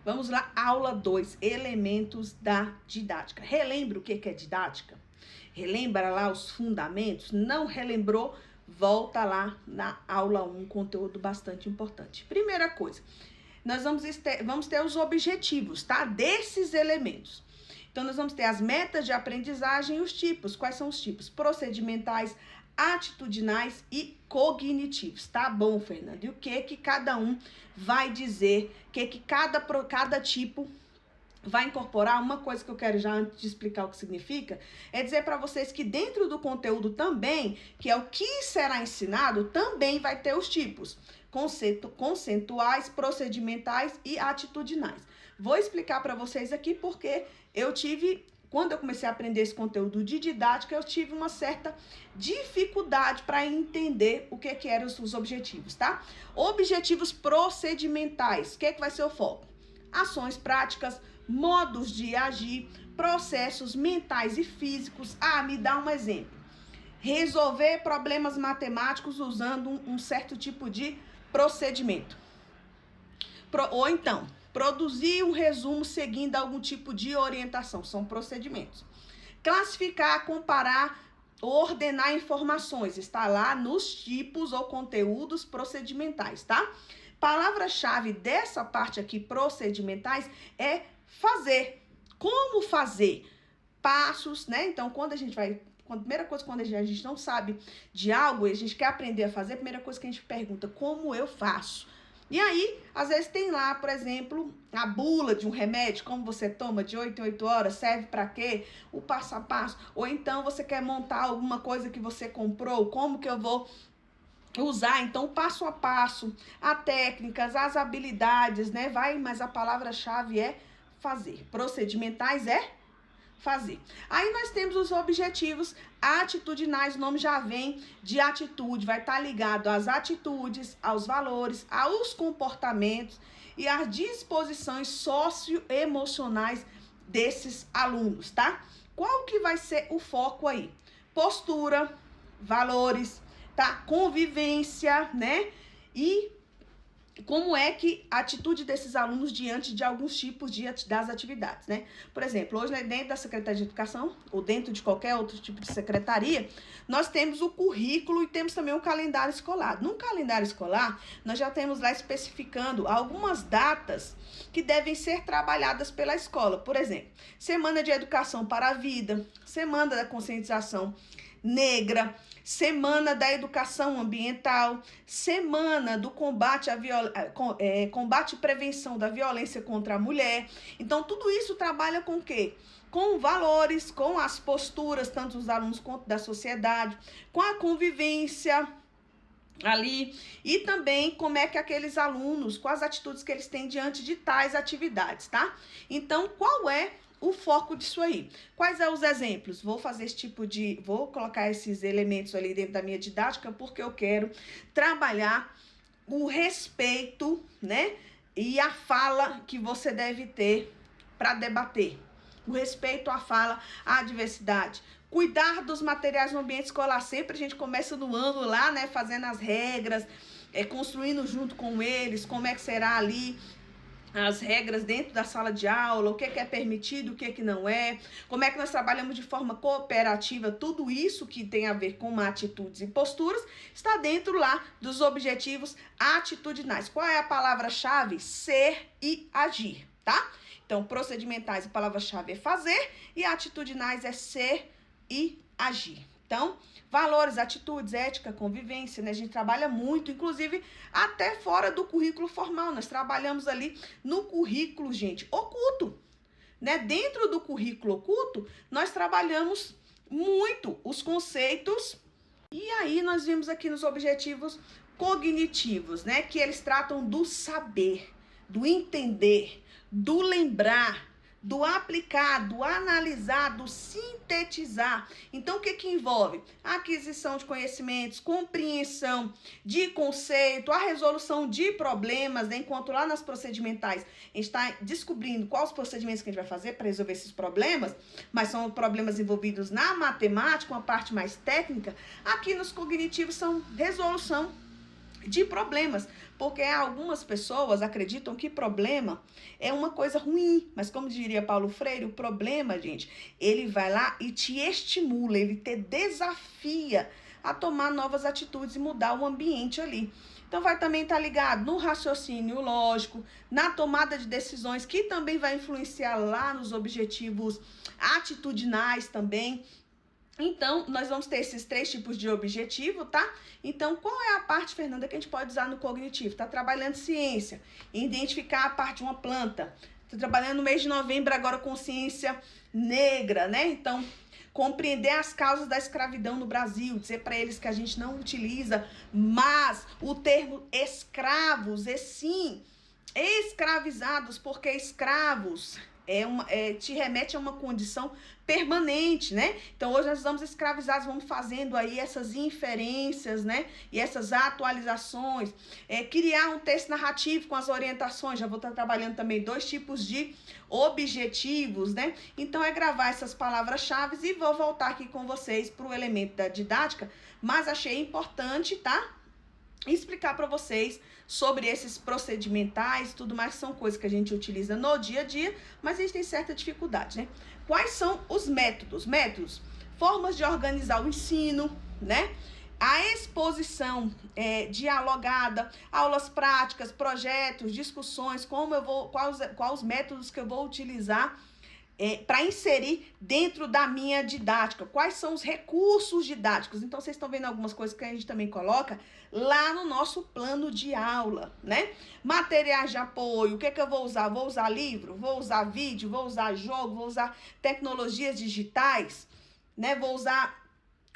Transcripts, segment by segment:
Vamos lá, aula 2, elementos da didática. Relembra o que é didática? Relembra lá os fundamentos? Não relembrou? Volta lá na aula 1, conteúdo bastante importante. Primeira coisa, nós vamos ter os objetivos, tá? Desses elementos. Então, nós vamos ter as metas de aprendizagem e os tipos. Quais são os tipos? Procedimentais, atitudinais e cognitivos. Tá bom, Fernanda? E o que cada um vai dizer? Que cada tipo vai incorporar? Uma coisa que eu quero já, antes de explicar o que significa, é dizer para vocês que dentro do conteúdo também, que é o que será ensinado, também vai ter os tipos conceituais, procedimentais e atitudinais. Vou explicar para vocês aqui porque quando eu comecei a aprender esse conteúdo de didática, eu tive uma certa dificuldade para entender o que eram os objetivos, tá? Objetivos procedimentais, o que vai ser o foco? Ações práticas, modos de agir, processos mentais e físicos. Me dá um exemplo. Resolver problemas matemáticos usando um certo tipo de procedimento. Ou então, produzir um resumo seguindo algum tipo de orientação. São procedimentos. Classificar, comparar, ordenar informações. Está lá nos tipos ou conteúdos procedimentais, tá? Palavra-chave dessa parte aqui, procedimentais, é fazer. Como fazer? Passos, né? Então, primeira coisa, quando a gente não sabe de algo e a gente quer aprender a fazer, a primeira coisa que a gente pergunta, como eu faço? E aí, às vezes tem lá, por exemplo, a bula de um remédio, como você toma de 8 em 8 horas, serve para quê? O passo a passo. Ou então você quer montar alguma coisa que você comprou, como que eu vou usar? Então, passo a passo, as técnicas, as habilidades, né? Mas a palavra-chave é fazer. Procedimentais é fazer. Aí nós temos os objetivos atitudinais, o nome já vem de atitude, vai estar ligado às atitudes, aos valores, aos comportamentos e às disposições socioemocionais desses alunos, tá? Qual que vai ser o foco aí? Postura, valores, tá? Convivência, né? E como é que a atitude desses alunos diante de alguns tipos das atividades, né? Por exemplo, hoje, né, dentro da Secretaria de Educação, ou dentro de qualquer outro tipo de secretaria, nós temos o currículo e temos também o calendário escolar. No calendário escolar, nós já temos lá especificando algumas datas que devem ser trabalhadas pela escola. Por exemplo, Semana de Educação para a Vida, Semana da Conscientização Negra, Semana da Educação Ambiental, Semana do Combate e Prevenção da Violência contra a Mulher. Então, tudo isso trabalha com o quê? Com valores, com as posturas, tanto dos alunos quanto da sociedade, com a convivência ali, e também como é que aqueles alunos, com as atitudes que eles têm diante de tais atividades, tá? Então, qual é o foco disso aí? Quais são os exemplos? Vou colocar esses elementos ali dentro da minha didática porque eu quero trabalhar o respeito, né? E a fala que você deve ter para debater. O respeito à fala, à diversidade. Cuidar dos materiais no ambiente escolar. Sempre a gente começa no ano lá, né? Fazendo as regras, construindo junto com eles, como é que será ali as regras dentro da sala de aula, o que é permitido, o que não é, como é que nós trabalhamos de forma cooperativa, tudo isso que tem a ver com atitudes e posturas, está dentro lá dos objetivos atitudinais. Qual é a palavra-chave? Ser e agir, tá? Então, procedimentais, a palavra-chave é fazer, e atitudinais é ser e agir. Então, valores, atitudes, ética, convivência, né? A gente trabalha muito, inclusive até fora do currículo formal. Nós trabalhamos ali no currículo, gente, oculto, né? Dentro do currículo oculto, nós trabalhamos muito os conceitos. E aí nós vimos aqui nos objetivos cognitivos, né? Que eles tratam do saber, do entender, do lembrar, do aplicar, do analisar, do sintetizar. Então, o que envolve? A aquisição de conhecimentos, compreensão de conceito, a resolução de problemas, né? Enquanto lá nas procedimentais a gente está descobrindo quais os procedimentos que a gente vai fazer para resolver esses problemas, mas são problemas envolvidos na matemática, uma parte mais técnica. Aqui nos cognitivos são resolução de problemas, porque algumas pessoas acreditam que problema é uma coisa ruim, mas como diria Paulo Freire, o problema, gente, ele vai lá e te estimula, ele te desafia a tomar novas atitudes e mudar o ambiente ali. Então vai também estar ligado no raciocínio lógico, na tomada de decisões, que também vai influenciar lá nos objetivos atitudinais também. Então, nós vamos ter esses 3 tipos de objetivo, tá? Então, qual é a parte, Fernanda, que a gente pode usar no cognitivo? Tá trabalhando ciência, identificar a parte de uma planta. Tô trabalhando no mês de novembro agora com ciência negra, né? Então, compreender as causas da escravidão no Brasil, dizer para eles que a gente não utiliza mais o termo escravos, e sim escravizados, porque escravos te remete a uma condição permanente, né? Então, hoje nós estamos escravizados, vamos fazendo aí essas inferências, né? E essas atualizações. Criar um texto narrativo com as orientações, já vou estar trabalhando também 2 tipos de objetivos, né? Então, é gravar essas palavras-chave e vou voltar aqui com vocês para o elemento da didática, mas achei importante, tá? Explicar para vocês sobre esses procedimentais, tudo mais, são coisas que a gente utiliza no dia a dia, mas a gente tem certa dificuldade, né? Quais são os métodos? Métodos, formas de organizar o ensino, né? A exposição dialogada, aulas práticas, projetos, discussões, quais os métodos que eu vou utilizar para inserir dentro da minha didática, quais são os recursos didáticos. Então, vocês estão vendo algumas coisas que a gente também coloca lá no nosso plano de aula, né? Materiais de apoio, o que eu vou usar? Vou usar livro, vou usar vídeo, vou usar jogo, vou usar tecnologias digitais, né? Vou usar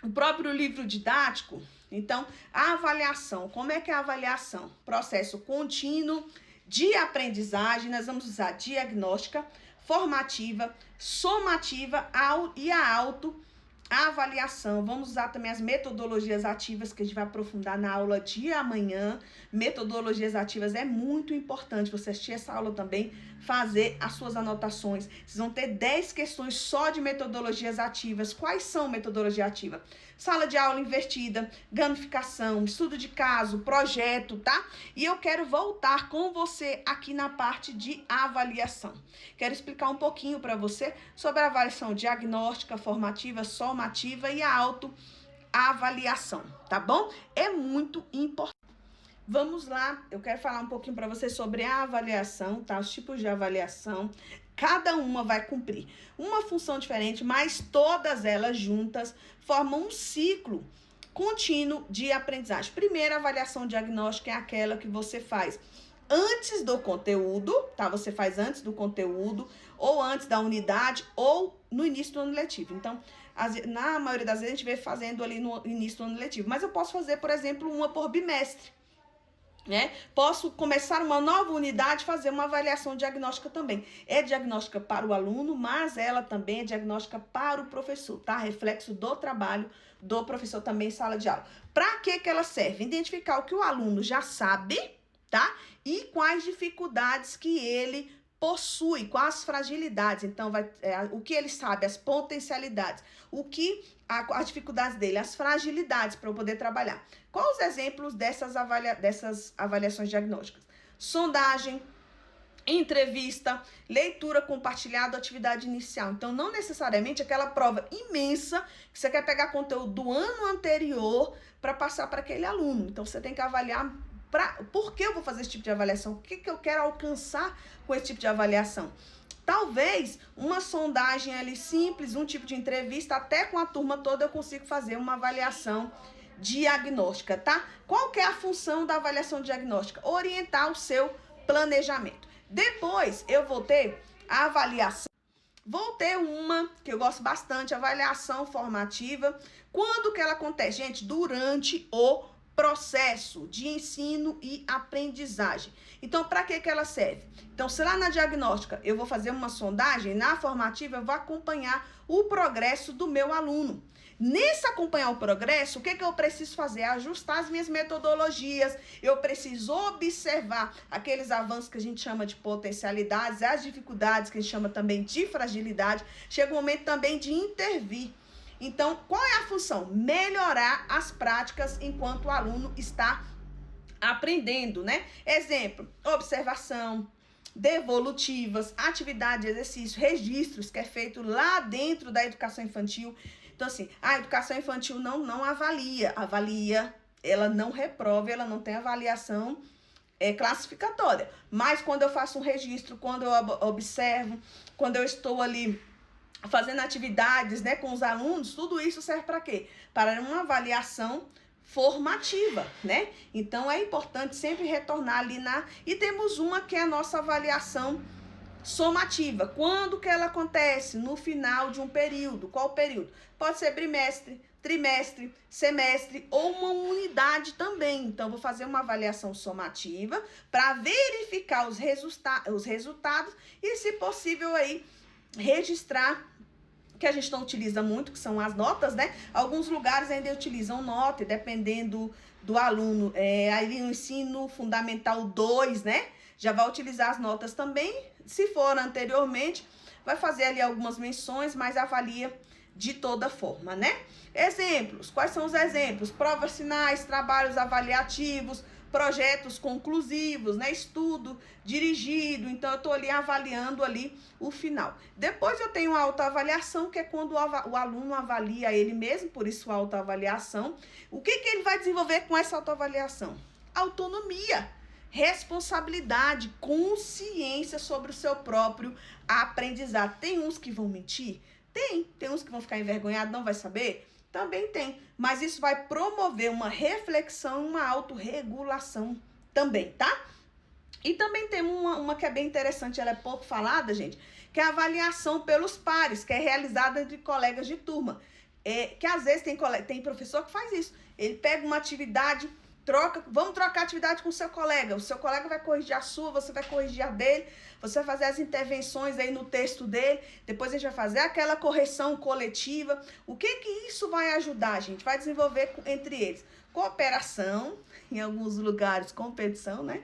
o próprio livro didático. Então, a avaliação, como é que é a avaliação? Processo contínuo de aprendizagem, nós vamos usar diagnóstica, formativa, somativa e a autoavaliação. Vamos usar também as metodologias ativas, que a gente vai aprofundar na aula de amanhã. Metodologias ativas é muito importante você assistir essa aula também, fazer as suas anotações. Vocês vão ter 10 questões só de metodologias ativas. Quais são metodologia ativa? Sala de aula invertida, gamificação, estudo de caso, projeto, tá? E eu quero voltar com você aqui na parte de avaliação. Quero explicar um pouquinho para você sobre a avaliação diagnóstica, formativa, somativa e a autoavaliação, tá bom? É muito importante. Vamos lá, eu quero falar um pouquinho para você sobre a avaliação, tá? Os tipos de avaliação. Cada uma vai cumprir uma função diferente, mas todas elas juntas formam um ciclo contínuo de aprendizagem. Primeira avaliação diagnóstica é aquela que você faz antes do conteúdo, tá? Você faz antes do conteúdo, ou antes da unidade, ou no início do ano letivo. Então, na maioria das vezes a gente vê fazendo ali no início do ano letivo. Mas eu posso fazer, por exemplo, uma por bimestre. Posso começar uma nova unidade, fazer uma avaliação diagnóstica também. É diagnóstica para o aluno, mas ela também é diagnóstica para o professor, tá? Reflexo do trabalho do professor também em sala de aula. Para que ela serve? Identificar o que o aluno já sabe, tá? E quais dificuldades que ele possui, quais as fragilidades. Então, o que ele sabe, as potencialidades, as dificuldades dele, as fragilidades para eu poder trabalhar. Quais os exemplos dessas avaliações diagnósticas? Sondagem, entrevista, leitura compartilhada, atividade inicial. Então, não necessariamente aquela prova imensa que você quer pegar conteúdo do ano anterior para passar para aquele aluno. Então, você tem que avaliar por que eu vou fazer esse tipo de avaliação? O que eu quero alcançar com esse tipo de avaliação? Talvez uma sondagem ali simples, um tipo de entrevista, até com a turma toda eu consigo fazer uma avaliação diagnóstica, tá? Qual que é a função da avaliação diagnóstica? Orientar o seu planejamento. Depois eu vou ter a avaliação. Vou ter uma que eu gosto bastante, avaliação formativa. Quando que ela acontece? Gente, durante o processo de ensino e aprendizagem. Então, para que ela serve? Então, se lá na diagnóstica eu vou fazer uma sondagem, na formativa eu vou acompanhar o progresso do meu aluno. Nesse acompanhar o progresso, o que eu preciso fazer? Ajustar as minhas metodologias, eu preciso observar aqueles avanços que a gente chama de potencialidades, as dificuldades que a gente chama também de fragilidade. Chega o momento também de intervir. Então, qual é a função? Melhorar as práticas enquanto o aluno está aprendendo, né? Exemplo, observação, devolutivas, atividade, exercício, registros, que é feito lá dentro da educação infantil. Então, assim, a educação infantil não avalia, ela não reprova, ela não tem avaliação classificatória. Mas quando eu faço um registro, quando eu observo, quando eu estou ali fazendo atividades, né, com os alunos, tudo isso serve para quê? Para uma avaliação formativa, né? Então é importante sempre retornar ali e temos uma que é a nossa avaliação somativa. Quando que ela acontece? No final de um período. Qual período? Pode ser bimestre, trimestre, semestre ou uma unidade também. Então vou fazer uma avaliação somativa para verificar os resultados e, se possível, aí registrar, que a gente não utiliza muito, que são as notas, né? Alguns lugares ainda utilizam nota, e dependendo do aluno, aí no ensino fundamental 2, né? Já vai utilizar as notas também. Se for anteriormente, vai fazer ali algumas menções, mas avalia de toda forma, né? Exemplos, quais são os exemplos? Provas finais, trabalhos avaliativos, projetos conclusivos, né? Estudo dirigido. Então eu tô ali avaliando ali o final. Depois eu tenho a autoavaliação, que é quando o aluno avalia ele mesmo, por isso a autoavaliação. O que ele vai desenvolver com essa autoavaliação? Autonomia, responsabilidade, consciência sobre o seu próprio aprendizado. Tem uns que vão mentir? Tem uns que vão ficar envergonhados, não vai saber? Também tem, mas isso vai promover uma reflexão, uma autorregulação também, tá? E também tem uma que é bem interessante, ela é pouco falada, gente, que é a avaliação pelos pares, que é realizada entre colegas de turma. Que às vezes tem professor que faz isso. Ele pega uma atividade, vamos trocar atividade com o seu colega vai corrigir a sua, você vai corrigir a dele, você vai fazer as intervenções aí no texto dele, depois a gente vai fazer aquela correção coletiva. O que isso vai ajudar, gente? Vai desenvolver entre eles cooperação, em alguns lugares competição, né?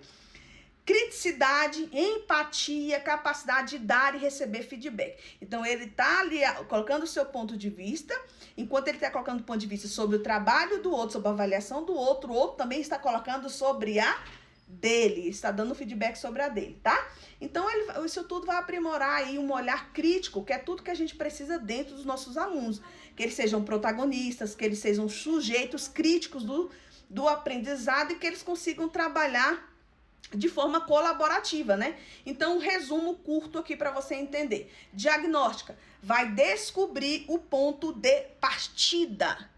Criticidade, empatia, capacidade de dar e receber feedback. Então, ele está ali colocando o seu ponto de vista, enquanto ele está colocando o ponto de vista sobre o trabalho do outro, sobre a avaliação do outro, o outro também está colocando sobre a dele, está dando feedback sobre a dele, tá? Então, isso tudo vai aprimorar aí um olhar crítico, que é tudo que a gente precisa dentro dos nossos alunos, que eles sejam protagonistas, que eles sejam sujeitos críticos do aprendizado e que eles consigam trabalhar de forma colaborativa, né? Então, um resumo curto aqui para você entender. Diagnóstica vai descobrir o ponto de partida.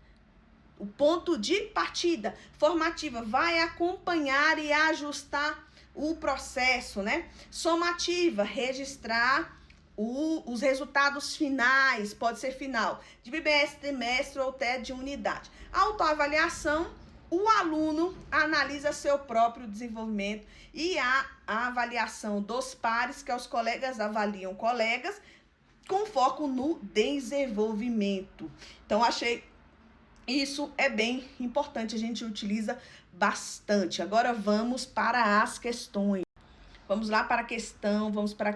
O ponto de partida. Formativa vai acompanhar e ajustar o processo, né? Somativa, registrar os resultados finais, pode ser final, de bimestre, trimestre ou até de unidade. Autoavaliação, o aluno analisa seu próprio desenvolvimento, e a avaliação dos pares, que os colegas avaliam colegas, com foco no desenvolvimento. Então, achei isso é bem importante, a gente utiliza bastante. Agora vamos para as questões. Vamos lá para a questão, vamos para